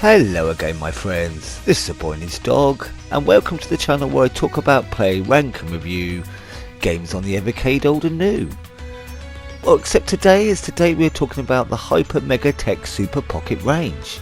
Hello again my friends, this is a boy and his dog, and welcome to the channel where I talk about, play, rank and review games on the Evercade old and new. Well, except today we're talking about the HyperMegaTech Super Pocket range.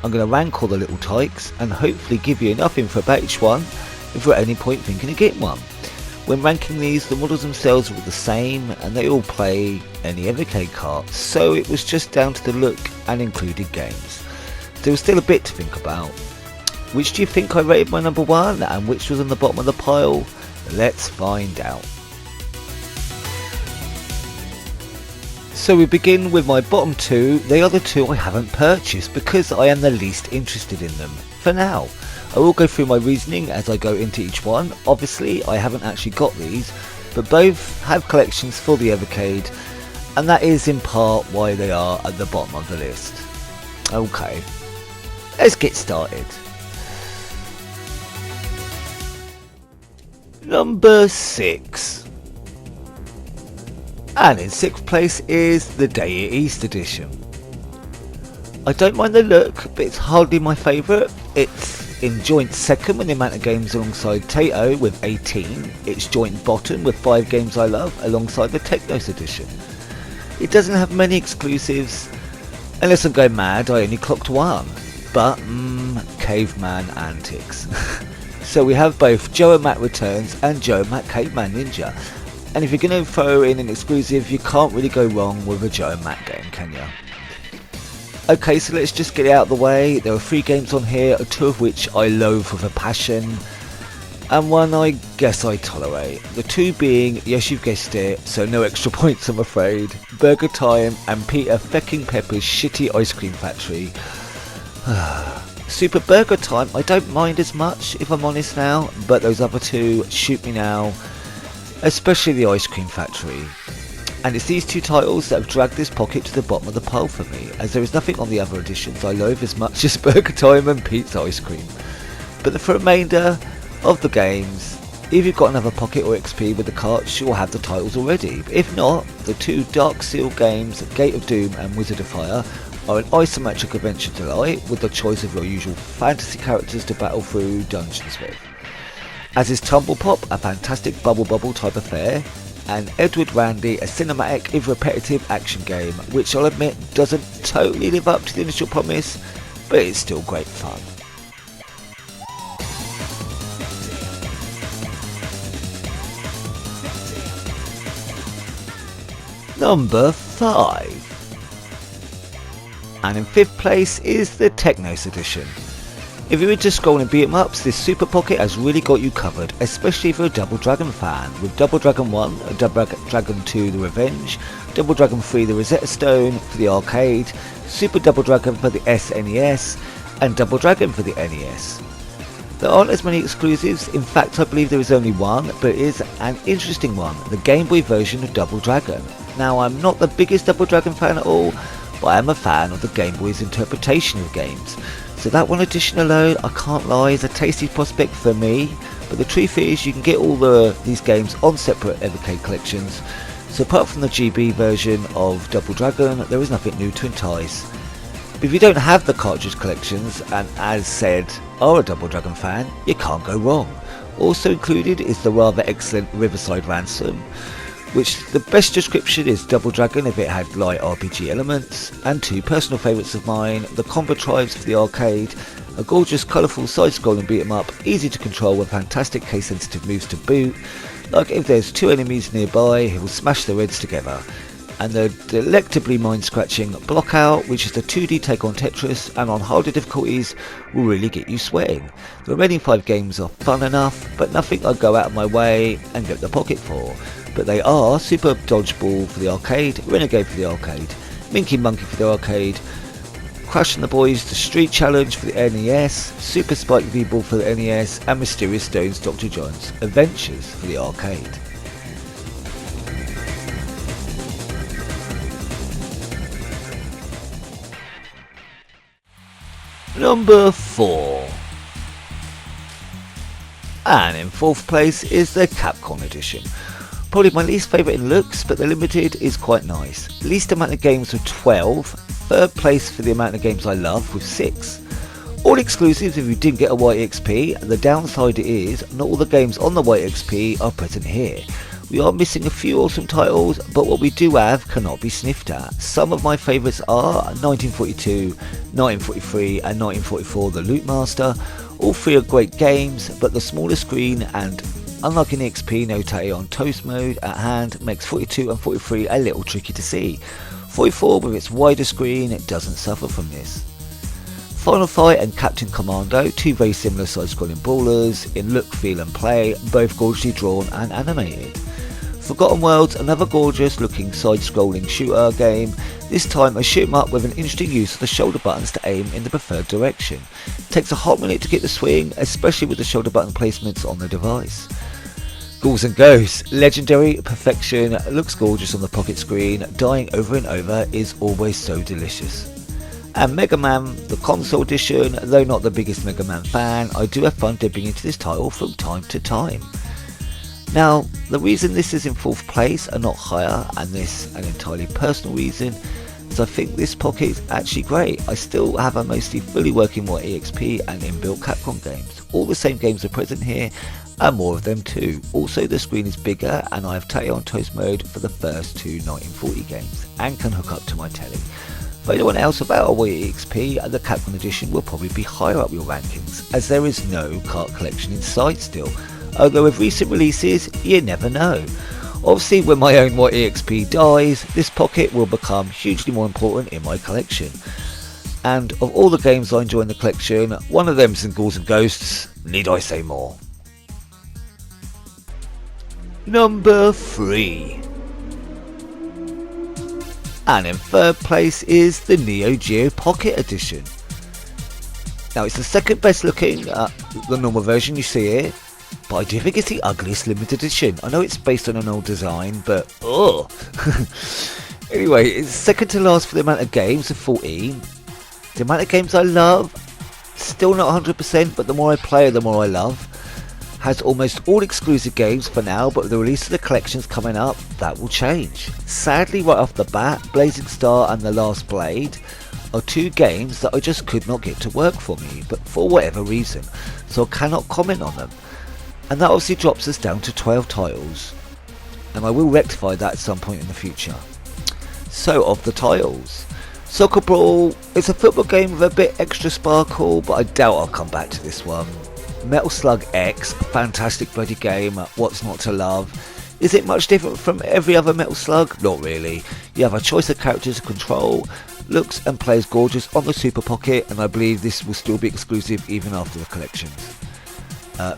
I'm going to rank all the little tykes and hopefully give you enough info about each one if you're at any point thinking of getting one. When ranking these, the models themselves were the same and they all play any Evercade cart, so it was just down to the look and included games. There was still a bit to think about. Which do you think I rated my number one and which was on the bottom of the pile? Let's find out. So we begin with my bottom two. They are the two I haven't purchased because I am the least interested in them for now. I will go through my reasoning as I go into each one. Obviously I haven't actually got these, but both have collections for the Evercade, and that is in part why they are at the bottom of the list. Okay. Let's get started. Number 6. And in 6th place is the Day of East edition. I don't mind the look, but it's hardly my favourite. It's in joint second with the amount of games alongside Taito with 18. It's joint bottom with 5 games I love alongside the Technos edition. It doesn't have many exclusives. Unless I'm going mad, I only clocked one. But, caveman antics. So we have both Joe and Matt Returns and Joe and Matt Caveman Ninja. And if you're going to throw in an exclusive, you can't really go wrong with a Joe and Matt game, can you? Okay, so let's just get it out of the way. There are 3 games on here, 2 of which I loathe with a passion, and 1 I guess I tolerate. The 2 being, yes you've guessed it, so no extra points I'm afraid, Burger Time and Peter Fecking Pepper's shitty ice cream factory. Super Burger Time I don't mind as much if I'm honest now, but those other 2 shoot me now, especially the ice cream factory. And it's these 2 titles that have dragged this pocket to the bottom of the pile for me, as there is nothing on the other editions I loathe as much as Burger Time and Pete's ice cream. But the remainder of the games, if you've got another pocket or XP with the carts, you'll have the titles already. But if not, the 2 Dark Seal games, Gate of Doom and Wizard of Fire, are an isometric adventure delight with the choice of your usual fantasy characters to battle through dungeons with. As is Tumble Pop, a fantastic bubble type affair, and Edward Randy, a cinematic if repetitive action game, which I'll admit doesn't totally live up to the initial promise, but it's still great fun. Number 5. And in 5th place is the Technos edition. If you're into scrolling beat 'em ups, this Super Pocket has really got you covered, especially if you're a Double Dragon fan, with Double Dragon 1, Double Dragon 2 The Revenge, Double Dragon 3 The Rosetta Stone for the arcade, Super Double Dragon for the SNES, and Double Dragon for the NES. There aren't as many exclusives, in fact I believe there is only one, but it is an interesting one, the Game Boy version of Double Dragon. Now I'm not the biggest Double Dragon fan at all, but I am a fan of the Game Boy's interpretation of games. So that one edition alone, I can't lie, is a tasty prospect for me, but the truth is you can get all these games on separate Evercade collections, so apart from the GB version of Double Dragon, there is nothing new to entice. But if you don't have the cartridge collections, and as said, are a Double Dragon fan, you can't go wrong. Also included is the rather excellent Riverside Ransom, which the best description is Double Dragon if it had light RPG elements, and 2 personal favourites of mine, the Combo Tribes for the arcade, a gorgeous colourful side-scrolling beat 'em up, easy to control with fantastic case sensitive moves to boot, like if there's 2 enemies nearby he will smash their heads together, and the delectably mind-scratching Block Out, which is the 2D take on Tetris and on harder difficulties will really get you sweating. The remaining 5 games are fun enough, but nothing I'd go out of my way and get the pocket for. But they are Super Dodgeball for the arcade, Renegade for the arcade, Minky Monkey for the arcade, Crash and the Boys the Street Challenge for the NES, Super Spike V-Ball for the NES, and Mysterious Stones Dr. John's Adventures for the arcade. Number 4. And in 4th place is the Capcom edition. Probably my least favourite in looks, but the limited is quite nice. Least amount of games with 12, third place for the amount of games I love with 6. All exclusives if you didn't get a white XP, and the downside is not all the games on the white XP are present here. We are missing a few awesome titles, but what we do have cannot be sniffed at. Some of my favourites are 1942, 1943 and 1944 The Loot Master. All three are great games, but the smaller screen and unlike in XP no Taito on toast mode at hand makes 42 and 43 a little tricky to see. 44 with its wider screen doesn't suffer from this. Final Fight and Captain Commando, two very similar side-scrolling brawlers in look, feel and play, both gorgeously drawn and animated. Forgotten Worlds, another gorgeous looking side-scrolling shooter game, this time a shoot 'em up with an interesting use of the shoulder buttons to aim in the preferred direction. Takes a hot minute to get the swing, especially with the shoulder button placements on the device. Ghouls and Ghosts, legendary perfection, looks gorgeous on the pocket screen, dying over and over is always so delicious. And Mega Man, the console edition, though not the biggest Mega Man fan, I do have fun dipping into this title from time to time. Now, the reason this is in 4th place and not higher, and this an entirely personal reason, is I think this pocket is actually great. I still have a mostly fully working white EXP and inbuilt Capcom games. All the same games are present here, and more of them too. Also the screen is bigger and I have Taito on toast mode for the first two 1940 games, and can hook up to my telly. For anyone else without a white EXP, the Capcom edition will probably be higher up your rankings, as there is no cart collection in sight still. Although with recent releases, you never know. Obviously when my own white EXP dies, this pocket will become hugely more important in my collection. And of all the games I enjoy in the collection, one of them is Ghouls and Ghosts, need I say more. Number 3. And in 3rd place is the Neo Geo Pocket Edition. Now it's the second best looking, the normal version you see here, but I do think it's the ugliest limited edition. I know it's based on an old design, but ugh. Anyway, it's second to last for the amount of games of 14. The amount of games I love, still not 100%, but the more I play, the more I love. Has almost all exclusive games for now, but with the release of the collections coming up, that will change. Sadly, right off the bat, Blazing Star and The Last Blade are two games that I just could not get to work for me, but for whatever reason, so I cannot comment on them. And that obviously drops us down to 12 titles, and I will rectify that at some point in the future. So, of the titles, Soccer Brawl, it's a football game with a bit extra sparkle, but I doubt I'll come back to this one. Metal Slug X, fantastic bloody game, what's not to love. Is it much different from every other Metal Slug? Not really. You have a choice of characters to control, looks and plays gorgeous on the Super Pocket, and I believe this will still be exclusive even after the collections.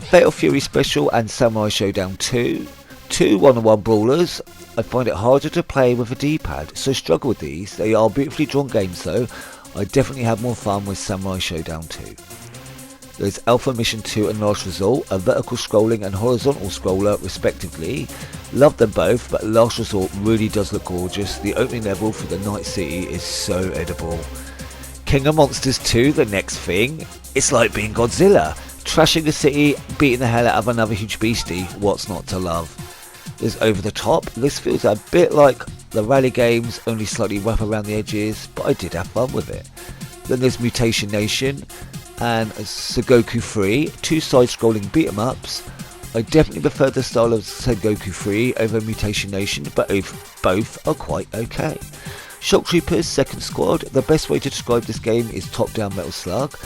Fatal Fury Special and Samurai Showdown 2, two one-on-one brawlers. I find it harder to play with a D-pad, so struggle with these. They are beautifully drawn games though. I definitely have more fun with Samurai Showdown 2. There's Alpha Mission 2 and Last Resort, a vertical scrolling and horizontal scroller respectively. Love them both, but Last Resort really does look gorgeous. The opening level for the Night City is so edible. King of Monsters 2, the next thing. It's like being Godzilla. Trashing the city, beating the hell out of another huge beastie, what's not to love? There's Over the Top. This feels a bit like the rally games, only slightly rough around the edges, but I did have fun with it. Then there's Mutation Nation and Sengoku 3, two side-scrolling beat-em-ups. I definitely prefer the style of Sengoku 3 over Mutation Nation, but both are quite okay. Shock Troopers Second Squad, the best way to describe this game is top-down Metal Slug.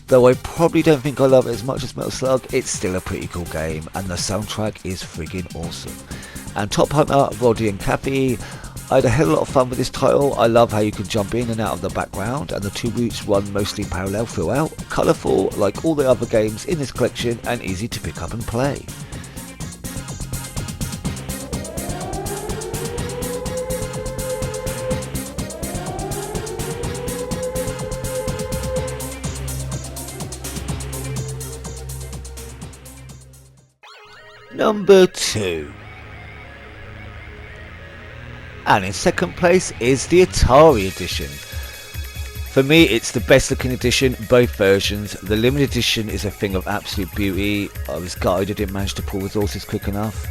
Though I probably don't think I love it as much as Metal Slug, it's still a pretty cool game, and the soundtrack is friggin' awesome. And Top Hunter, Roddy and Kathy, I had a hell of a lot of fun with this title. I love how you can jump in and out of the background, and the two routes run mostly parallel throughout. Colourful like all the other games in this collection, and easy to pick up and play. Number 2. And in second place is the Atari edition. For me, it's the best looking edition, both versions. The limited edition is a thing of absolute beauty. I was gutted I didn't manage to pull resources quick enough.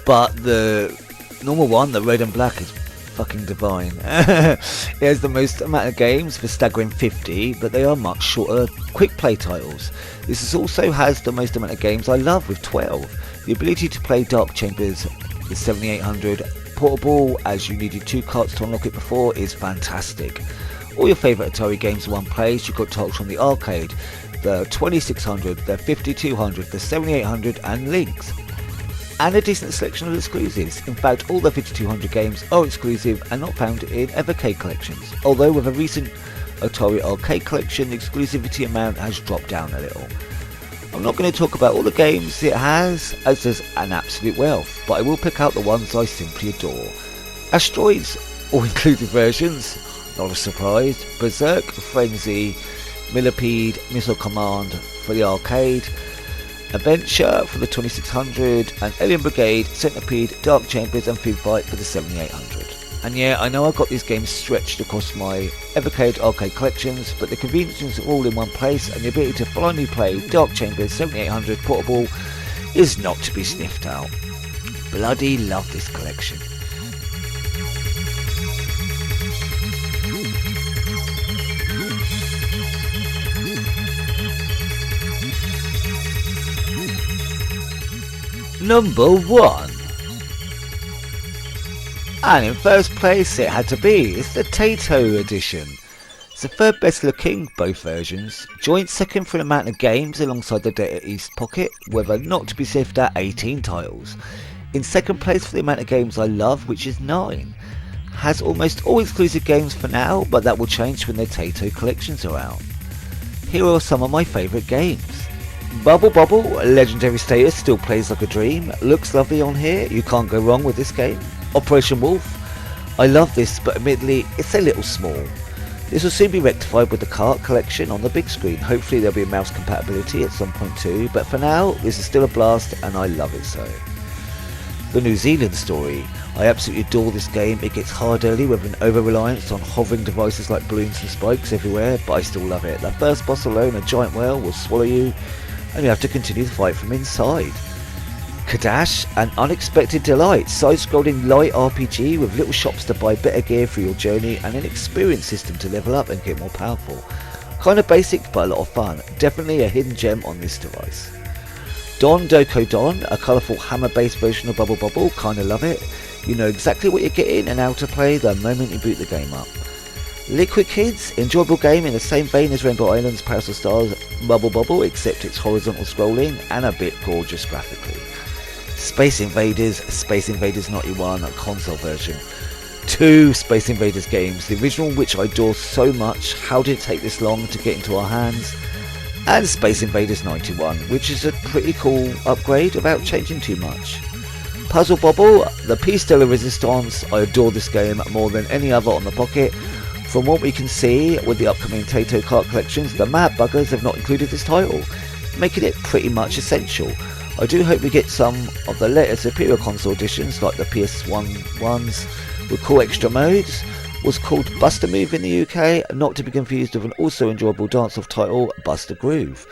But the normal one, the red and black, is fucking divine. It has the most amount of games for staggering 50, but they are much shorter, quick play titles. This also has the most amount of games I love with 12. The ability to play Dark Chambers, the 7800 portable, as you needed 2 carts to unlock it before, is fantastic. All your favourite Atari games in one place. You've got titles from the arcade, the 2600, the 5200, the 7800 and Lynx. And a decent selection of exclusives. In fact, all the 5200 games are exclusive and not found in Evercade collections, although with a recent Atari arcade collection, the exclusivity amount has dropped down a little. I'm not going to talk about all the games it has, as there's an absolute wealth, but I will pick out the ones I simply adore. Asteroids, all-inclusive versions, not a surprise. Berserk, Frenzy, Millipede, Missile Command for the arcade, Adventure for the 2600, and Alien Brigade, Centipede, Dark Chambers and Food Fight for the 7800. And yeah, I know I've got these games stretched across my Evercade arcade collections, but the convenience are all in one place, and the ability to finally play Dark Chambers 7800 portable is not to be sniffed out. Bloody love this collection. Number 1. And in first place it had to be, it's the Taito edition. It's the third best looking, both versions. Joint second for the amount of games alongside the Data East Pocket, with a not to be sniffed at 18 titles. In second place for the amount of games I love, which is 9. Has almost all exclusive games for now, but that will change when the Taito collections are out. Here are some of my favourite games. Bubble Bobble, legendary status, still plays like a dream. Looks lovely on here, you can't go wrong with this game. Operation Wolf, I love this, but admittedly it's a little small. This will soon be rectified with the cart collection on the big screen. Hopefully there'll be a mouse compatibility at some point too, but for now this is still a blast and I love it so. The New Zealand Story, I absolutely adore this game. It gets hard early with an over-reliance on hovering devices like balloons and spikes everywhere, but I still love it. The first boss alone, a giant whale, will swallow you and you have to continue the fight from inside. Kadash, an unexpected delight, side-scrolling light RPG with little shops to buy better gear for your journey and an experience system to level up and get more powerful. Kind of basic but a lot of fun, definitely a hidden gem on this device. Don Doko Don, a colourful hammer-based version of Bubble Bobble, kinda love it. You know exactly what you're getting and how to play the moment you boot the game up. Liquid Kids, enjoyable game in the same vein as Rainbow Island's Parasol Stars Bubble Bobble, except it's horizontal scrolling and a bit gorgeous graphically. Space Invaders 91 console version. 2 Space Invaders games, the original which I adore so much, how did it take this long to get into our hands? And Space Invaders 91, which is a pretty cool upgrade without changing too much. Puzzle Bobble, the Piece de la Resistance, I adore this game more than any other on the pocket. From what we can see with the upcoming Taito cart collections, the mad buggers have not included this title, making it pretty much essential. I do hope we get some of the later superior console editions like the PS1 ones with cool extra modes. Was called Buster Move in the UK, not to be confused with an also enjoyable dance-off title, Buster Groove.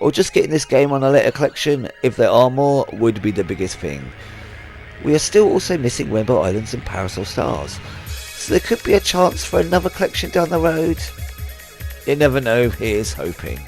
Or just getting this game on a later collection, if there are more, would be the biggest thing. We are still also missing Rainbow Islands and Parasol Stars, so there could be a chance for another collection down the road. You never know, here's hoping.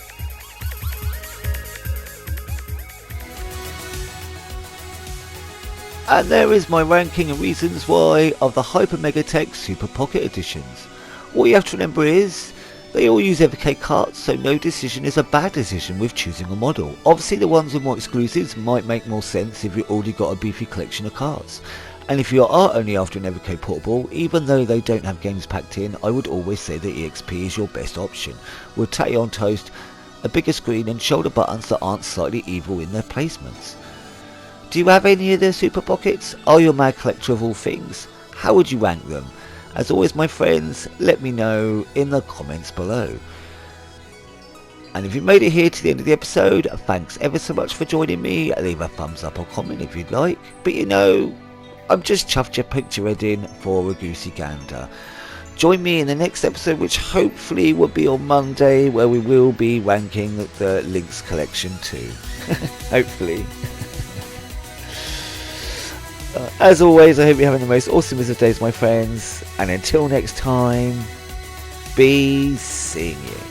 And there is my ranking and reasons why of the HyperMegaTech Super Pocket Editions. All you have to remember is, they all use Evercade carts, so no decision is a bad decision with choosing a model. Obviously the ones with more exclusives might make more sense if you've already got a beefy collection of carts. And if you are only after an Evercade portable, even though they don't have games packed in, I would always say the EXP is your best option, with Tatty on toast, a bigger screen and shoulder buttons that aren't slightly evil in their placements. Do you have any of the Super Pockets? Are you a mad collector of all things? How would you rank them? As always my friends, let me know in the comments below. And if you made it here to the end of the episode, thanks ever so much for joining me. Leave a thumbs up or comment if you'd like. But you know, I'm just chuffed your picture head in for a goosey gander. Join me in the next episode, which hopefully will be on Monday, where we will be ranking the Lynx collection too. Hopefully. As always, I hope you're having the most awesome of days, my friends, and until next time, be seeing you.